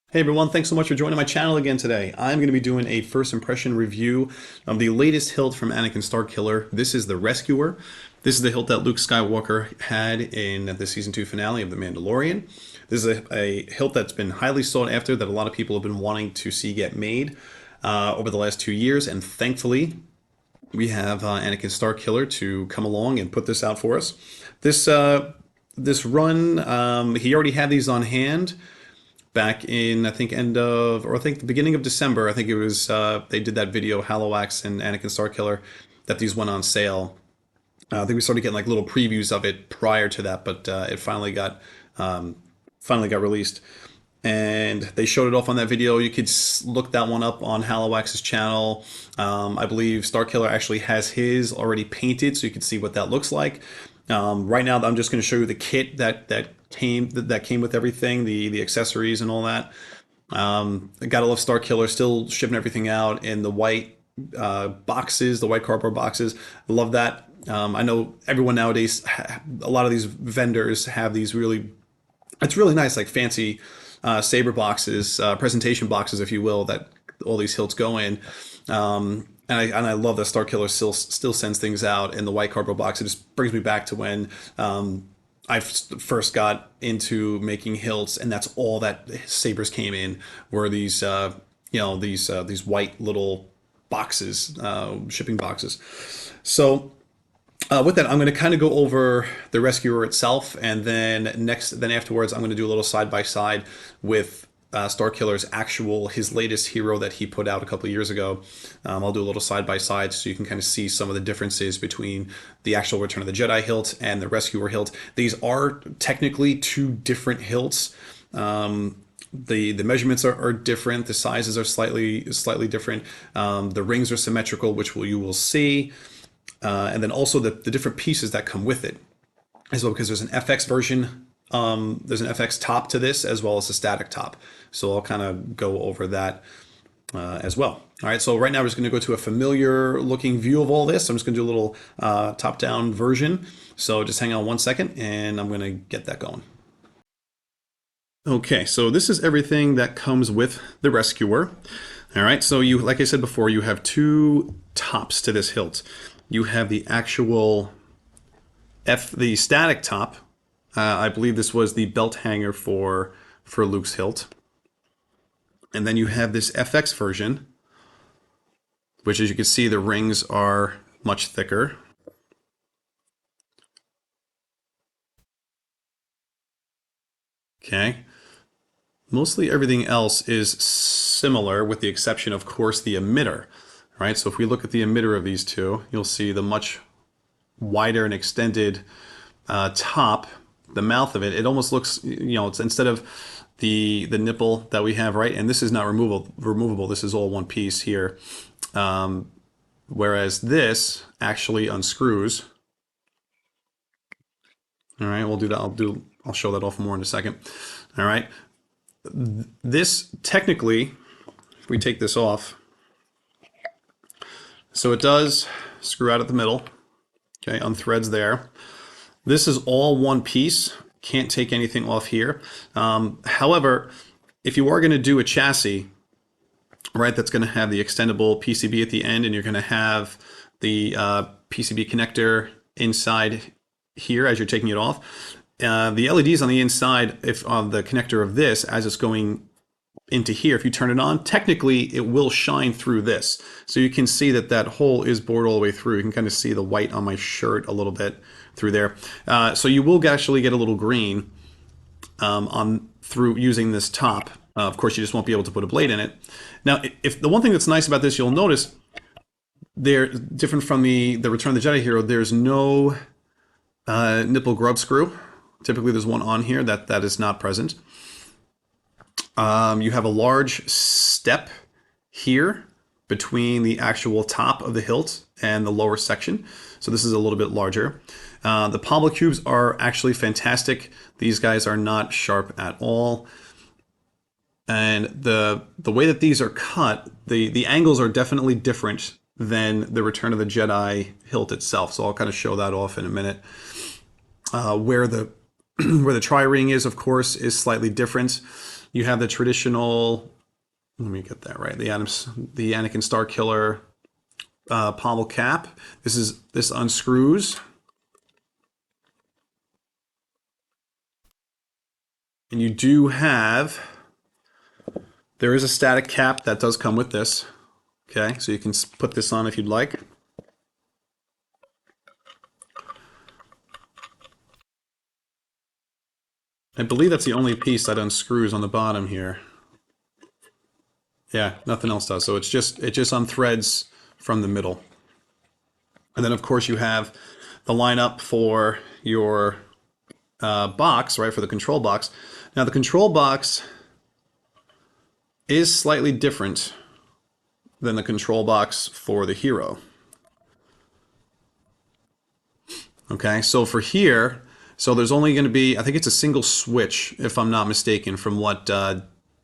Hey everyone, thanks so much for joining my channel again today. I'm going to be doing a first impression review of the latest hilt from Anakin Starkiller. This is the Rescuer. This is the hilt that Luke Skywalker had in the Season 2 finale of The Mandalorian. This is a hilt that's been highly sought after, that a lot of people have been wanting to see get made over the last 2 years, and thankfully we have Anakin Starkiller to come along and put this out for us. This run, he already had these on hand back in I think the beginning of December. I think it was they did that video Haloax and Anakin Starkiller that these went on sale. I think we started getting like little previews of it prior to that, but it finally got released, and they showed it off on that video. You could look that one up on Haloax's channel. I believe Starkiller actually has his already painted, so you can see what that looks like. Right now, I'm just going to show you the kit that came with everything, the accessories and all that. I gotta love Starkiller, still shipping everything out in the white boxes, the white cardboard boxes. I love that. I know everyone nowadays, a lot of these vendors have these it's really nice, like fancy saber boxes, presentation boxes, if you will, that all these hilts go in. And I love that Starkiller still sends things out in the white cardboard box. It just brings me back to when I first got into making hilts, and that's all that sabers came in were these these white little boxes, shipping boxes. So with that, I'm going to kind of go over the Rescuer itself, and then afterwards, I'm going to do a little side by side with Starkiller's his latest hero that he put out a couple of years ago. I'll do a little side by side so you can kind of see some of the differences between the actual Return of the Jedi hilt and the Rescuer hilt. These are technically two different hilts. The measurements are different. The sizes are slightly different. The rings are symmetrical, which you will see. And then also the different pieces that come with it as well, because there's an FX version, there's an FX top to this as well as a static top. So I'll kind of go over that as well. All right, so right now we're just going to go to a familiar looking view of all this. I'm just going to do a little top down version. So just hang on 1 second and I'm going to get that going. Okay, so this is everything that comes with the Rescuer. All right, so like I said before, you have two tops to this hilt. You have the actual the static top. I believe this was the belt hanger for Luke's hilt. And then you have this FX version, which, as you can see, the rings are much thicker. Okay. Mostly everything else is similar, with the exception, of course, the emitter. Right? So if we look at the emitter of these two, you'll see the much wider and extended top, the mouth of it. It almost looks, it's instead of the nipple that we have, right? And this is not removable. This is all one piece here. Whereas this actually unscrews. All right, we'll do that. I'll show that off more in a second. All right. This technically, if we take this off, so it does screw out at the middle. Okay, unthreads there. This is all one piece. Can't take anything off here. However, if you are going to do a chassis, right, that's going to have the extendable PCB at the end, and you're going to have the PCB connector inside here as you're taking it off. The LEDs on the inside, if on the connector of this, as it's going into here, if you turn it on, technically it will shine through this. So you can see that hole is bored all the way through. You can kind of see the white on my shirt a little bit through there. So you will actually get a little green through using this top. Of course, you just won't be able to put a blade in it. Now, if the one thing that's nice about this, you'll notice they're different from the Return of the Jedi hero. There's no nipple grub screw. Typically, there's one on here that is not present. You have a large step here between the actual top of the hilt and the lower section. So this is a little bit larger. The pommel cubes are actually fantastic. These guys are not sharp at all. And the way that these are cut, the angles are definitely different than the Return of the Jedi hilt itself. So I'll kind of show that off in a minute. Where the tri-ring is, of course, is slightly different. You have the traditional. Let me get that right. The Anakin Starkiller pommel cap. This unscrews, and you do have. There is a static cap that does come with this. Okay, so you can put this on if you'd like. I believe that's the only piece that unscrews on the bottom here. Yeah, nothing else does. So it just unthreads from the middle. And then of course you have the lineup for your box, right, for the control box. Now the control box is slightly different than the control box for the hero. Okay, so for here, so there's only going to be, I think it's a single switch, if I'm not mistaken, from what Starkiller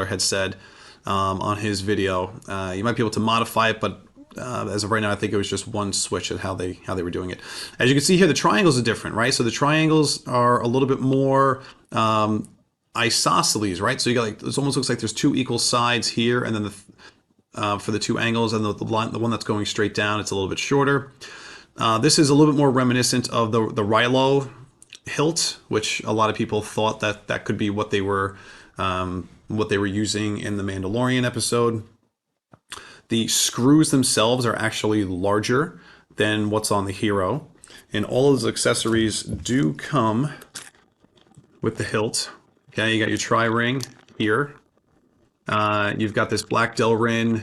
had said on his video. You might be able to modify it, but as of right now, I think it was just one switch at how they were doing it. As you can see here, the triangles are different, right? So the triangles are a little bit more isosceles, right? So you got like it almost looks like there's two equal sides here, and then for the two angles, and the one that's going straight down, it's a little bit shorter. This is a little bit more reminiscent of the Rilo hilt, which a lot of people thought that could be what they were using in the Mandalorian episode. The screws themselves are actually larger than what's on the hero, and all of those accessories do come with the hilt. Okay, you got your tri-ring here. You've got this black Delrin,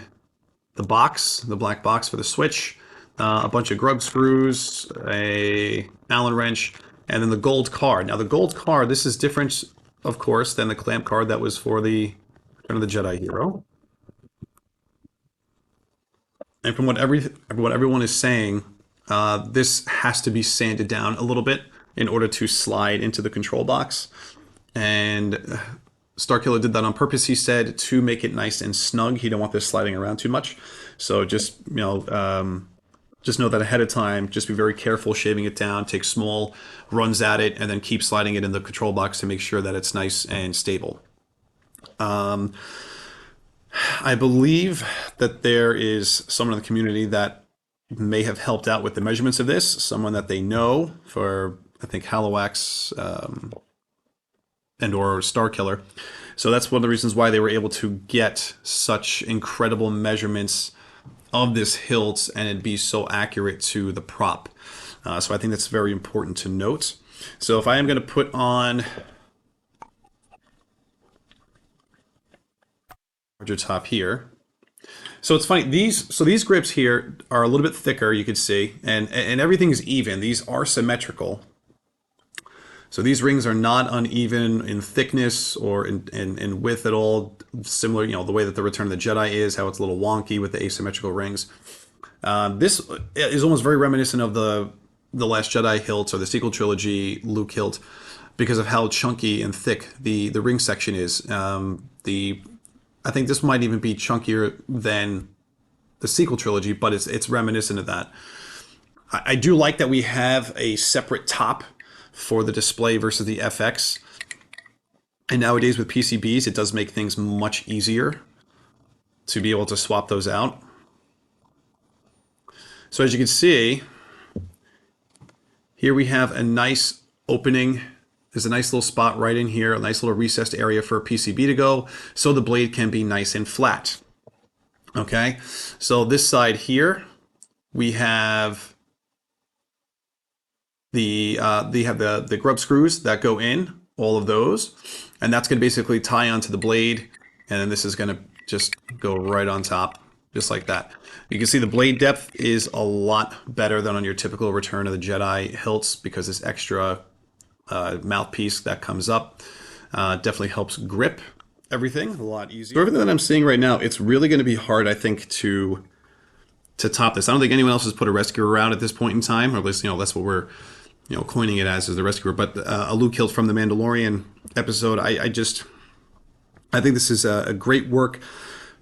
the black box for the switch, a bunch of grub screws, a Allen wrench, and then the gold card. Now the gold card, this is different, of course, than the clamp card that was for the Return of the Jedi hero. And from what everyone is saying, this has to be sanded down a little bit in order to slide into the control box. And Starkiller did that on purpose, he said, to make it nice and snug. He don't want this sliding around too much. So just know that ahead of time. Just be very careful shaving it down. Take small runs at it, and then keep sliding it in the control box to make sure that it's nice and stable. I believe that there is someone in the community that may have helped out with the measurements of this. Someone that they know for, I think, Halawax and or Starkiller. So that's one of the reasons why they were able to get such incredible measurements of this hilt and it'd be so accurate to the prop. So I think that's very important to note. So if I am going to put on larger top here. So it's funny, these grips here are a little bit thicker, you could see, and everything's even. These are symmetrical. So these rings are not uneven in thickness or in width at all. Similar, the way that the Return of the Jedi is, how it's a little wonky with the asymmetrical rings. This is almost very reminiscent of the Last Jedi hilt or the sequel trilogy Luke hilt because of how chunky and thick the ring section is. I think this might even be chunkier than the sequel trilogy, but it's reminiscent of that. I do like that we have a separate top for the display versus the FX. And nowadays with PCBs, it does make things much easier to be able to swap those out. So as you can see, here we have a nice opening. There's a nice little spot right in here, a nice little recessed area for a PCB to go, so the blade can be nice and flat. Okay, so this side here, we have the grub screws that go in, all of those, and that's going to basically tie onto the blade, and then this is going to just go right on top, just like that. You can see the blade depth is a lot better than on your typical Return of the Jedi hilts because this extra mouthpiece that comes up definitely helps grip everything a lot easier. So everything that I'm seeing right now, it's really going to be hard, I think, to top this. I don't think anyone else has put a rescuer around at this point in time, or at least that's what we're coining it as the rescuer. But a Luke hilt from the Mandalorian episode, I think this is a great work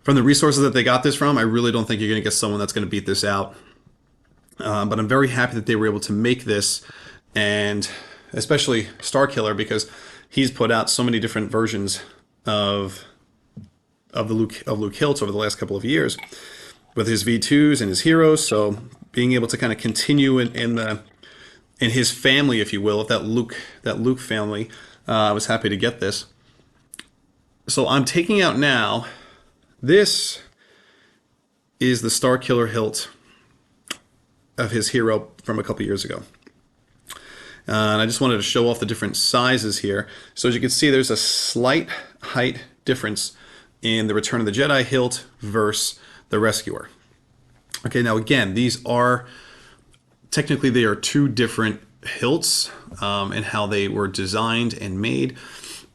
from the resources that they got this from. I really don't think you're going to get someone that's going to beat this out. But I'm very happy that they were able to make this, and especially Starkiller, because he's put out so many different versions of the Luke hilts over the last couple of years with his V2s and his heroes. So being able to kind of continue in his family, if you will, of that Luke family, I was happy to get this. So I'm taking out now. This is the Starkiller hilt of his hero from a couple years ago. And I just wanted to show off the different sizes here. So as you can see, there's a slight height difference in the Return of the Jedi hilt versus the Rescuer. Okay, now again, these are technically they are two different hilts and how they were designed and made.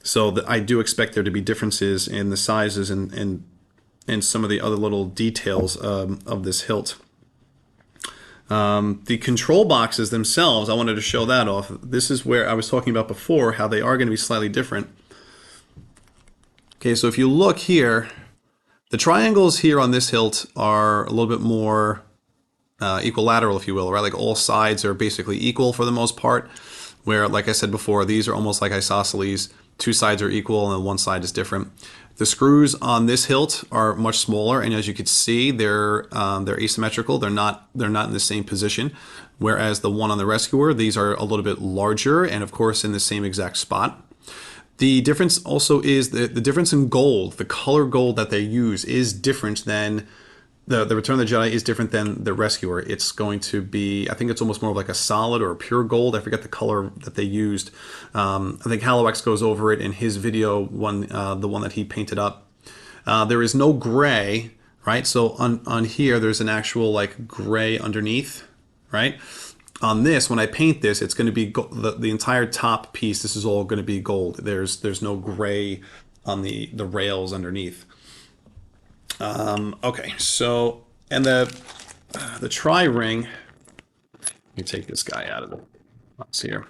So I do expect there to be differences in the sizes and some of the other little details of this hilt. The control boxes themselves, I wanted to show that off. This is where I was talking about before, how they are going to be slightly different. Okay, so if you look here, the triangles here on this hilt are a little bit more equilateral, if you will, right? Like all sides are basically equal for the most part, where, like I said before, these are almost like isosceles. Two sides are equal and then one side is different. The screws on this hilt are much smaller, and as you can see, they're asymmetrical. They're not in the same position. Whereas the one on the Rescuer, these are a little bit larger and, of course, in the same exact spot. The difference also is the difference in gold. The color gold that they use is different than the Return of the Jedi is different than the Rescuer. It's going to be, I think it's almost more of like a solid or a pure gold. I forget the color that they used. I think Halowax goes over it in his video, the one that he painted up. There is no gray, right? So on here, there's an actual like gray underneath, right? On this, when I paint this, it's going to be the entire top piece. This is all going to be gold. There's no gray on the rails underneath. Okay, so, and the tri-ring, let me take this guy out of the box here.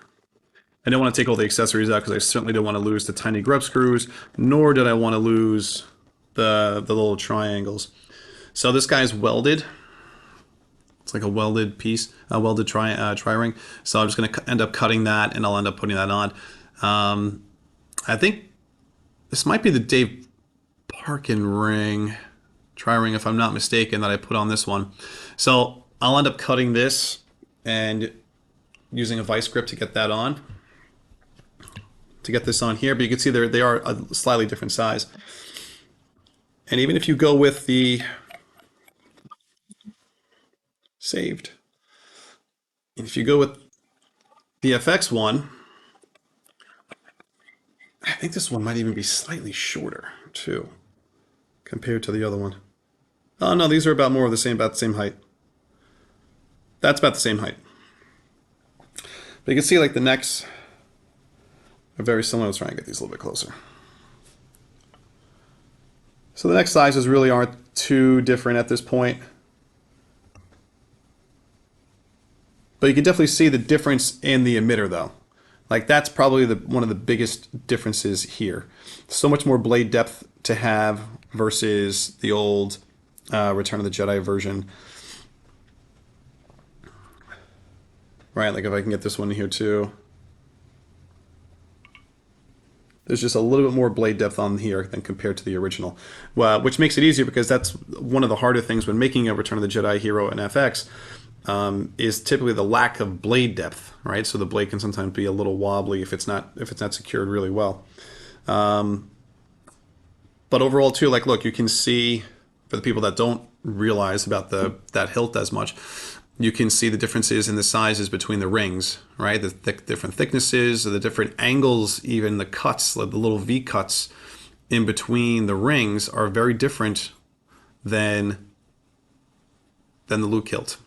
I don't want to take all the accessories out because I certainly don't want to lose the tiny grub screws, nor did I want to lose the little triangles. So this guy's welded. It's like a welded piece, a welded tri-ring. So I'm just going to end up cutting that, and I'll end up putting that on. I think this might be the Dave Parkin ring. Tri-ring, if I'm not mistaken, that I put on this one. So I'll end up cutting this and using a vice grip to get that on, to get this on here. But you can see they are a slightly different size. And even if you go with the saved, if you go with the FX one, I think this one might even be slightly shorter too, compared to the other one. Oh no, these are about the same height. That's about the same height. But you can see like the necks are very similar. Let's try and get these a little bit closer. So the neck sizes really aren't too different at this point. But you can definitely see the difference in the emitter though. Like that's probably one of the biggest differences here. So much more blade depth to have versus the old Return of the Jedi version. Right, like if I can get this one here too. There's just a little bit more blade depth on here than compared to the original. Which makes it easier because that's one of the harder things when making a Return of the Jedi hero in FX. Is typically the lack of blade depth, right? So the blade can sometimes be a little wobbly if it's not secured really well. But overall too, like look, you can see for the people that don't realize about that hilt as much, you can see the differences in the sizes between the rings, right? The different thicknesses, the different angles, even the cuts, like the little V cuts in between the rings are very different than the Luke hilt.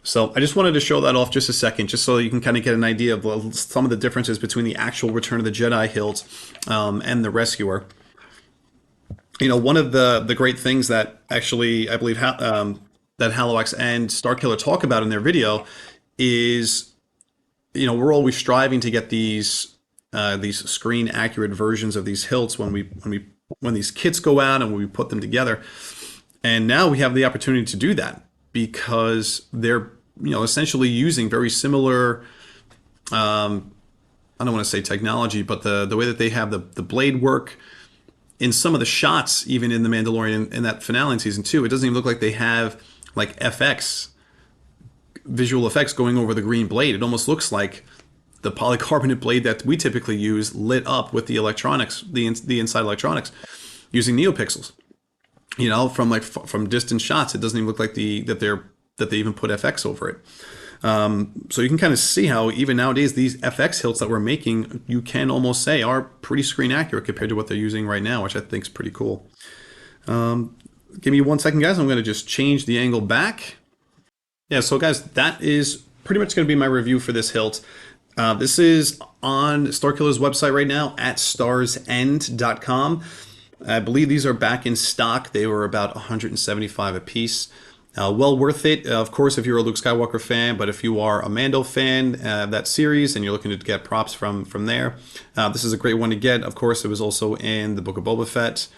So I just wanted to show that off just a second, just so you can kind of get an idea of some of the differences between the actual Return of the Jedi hilt and the Rescuer. You know, one of the great things that actually I believe that Halowax and Starkiller talk about in their video is, you know, we're always striving to get these screen accurate versions of these hilts when these kits go out and when we put them together, and now we have the opportunity to do that because they're, you know, essentially using very similar I don't want to say technology, but the way that they have the blade work in some of the shots, even in the Mandalorian in that finale in season 2, it doesn't even look like they have like FX visual effects going over the green blade. It almost looks like the polycarbonate blade that we typically use lit up with the electronics, the inside electronics, using neopixels. You know, from like from distant shots, it doesn't even look like that they even put FX over it. So you can kind of see how even nowadays these FX hilts that we're making, you can almost say are pretty screen accurate compared to what they're using right now, which I think is pretty cool. Give me 1 second, guys. I'm going to just change the angle back. Yeah, so guys, that is pretty much going to be my review for this hilt. This is on Starkiller's website right now at starsend.com. I believe these are back in stock. They were about 175 a piece. Well worth it, of course, if you're a Luke Skywalker fan, but if you are a Mando fan of that series and you're looking to get props from there, this is a great one to get. Of course, it was also in the Book of Boba Fett.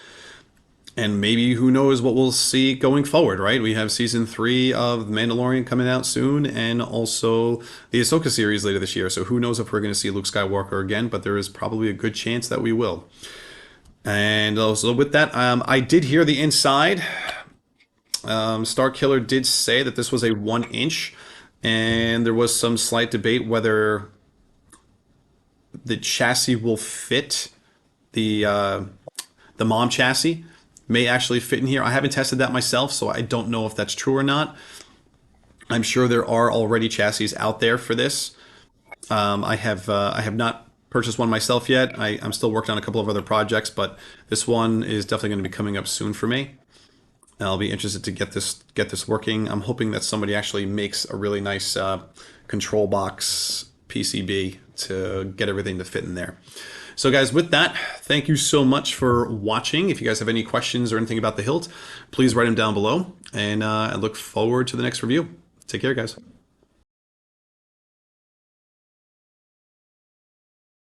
And maybe who knows what we'll see going forward, right? We have season 3 of The Mandalorian coming out soon, and also the Ahsoka series later this year. So who knows if we're going to see Luke Skywalker again, but there is probably a good chance that we will. And also with that, I did hear the inside. Starkiller did say that this was a 1 inch, and there was some slight debate whether the chassis will fit the mom chassis may actually fit in here. I haven't tested that myself, so I don't know if that's true or not. I'm sure there are already chassis out there for this. I have not purchased one myself yet. I'm still working on a couple of other projects, but this one is definitely going to be coming up soon for me. I'll be interested to get this working. I'm hoping that somebody actually makes a really nice control box PCB to get everything to fit in there. So guys, with that, thank you so much for watching. If you guys have any questions or anything about the hilt, please write them down below. And I look forward to the next review. Take care, guys.